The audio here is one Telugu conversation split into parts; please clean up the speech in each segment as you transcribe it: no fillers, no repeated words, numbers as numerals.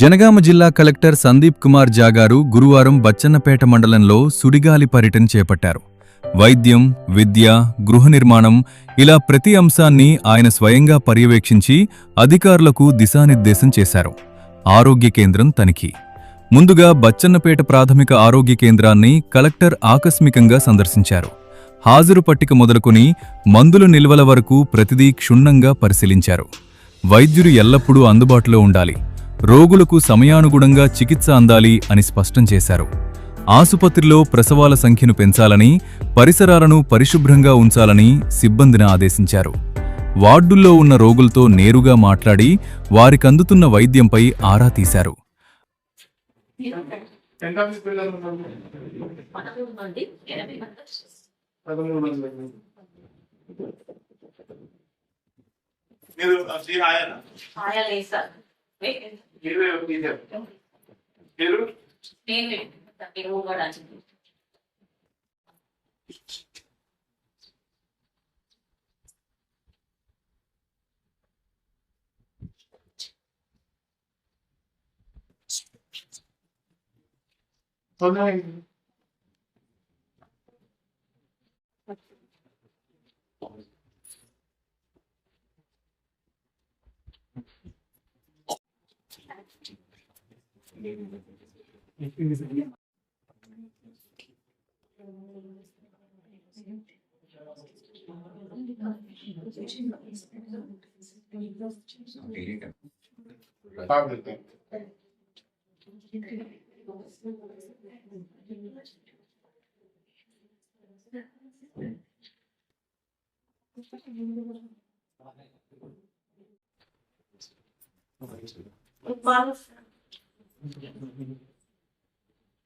జనగామ జిల్లా కలెక్టర్ సందీప్ కుమార్ జాగారు గురువారం బచ్చన్నపేట మండలంలో సుడిగాలి పర్యటన చేపట్టారు. వైద్యం, విద్య, గృహ నిర్మాణం ఇలా ప్రతి అంశాన్ని ఆయన స్వయంగా పర్యవేక్షించి అధికారులకు దిశానిర్దేశం చేశారు. ఆరోగ్య కేంద్రం తనిఖీ. ముందుగా బచ్చన్నపేట ప్రాథమిక ఆరోగ్య కేంద్రాన్ని కలెక్టర్ ఆకస్మికంగా సందర్శించారు. హాజరు పట్టిక మొదలుకొని మందుల నిల్వల వరకు ప్రతిదీ క్షుణ్ణంగా పరిశీలించారు. వైద్యులు ఎల్లప్పుడూ అందుబాటులో ఉండాలి, రోగులకు సమయానుగుణంగా చికిత్స అందాలి అని స్పష్టం చేశారు. ఆసుపత్రిలో ప్రసవాల సంఖ్యను పెంచాలని, పరిసరాలను పరిశుభ్రంగా ఉంచాలని సిబ్బందిని ఆదేశించారు. వార్డుల్లో ఉన్న రోగులతో నేరుగా మాట్లాడి వారికందుతున్న వైద్యంపై ఆరా తీశారు.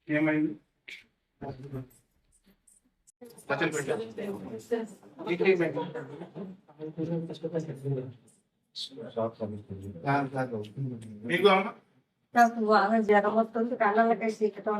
ఏమైంది? మీకు అమ్మ నాకు బాగా జ్వరం వస్తుంది, కళ్ళకి సిక్కటం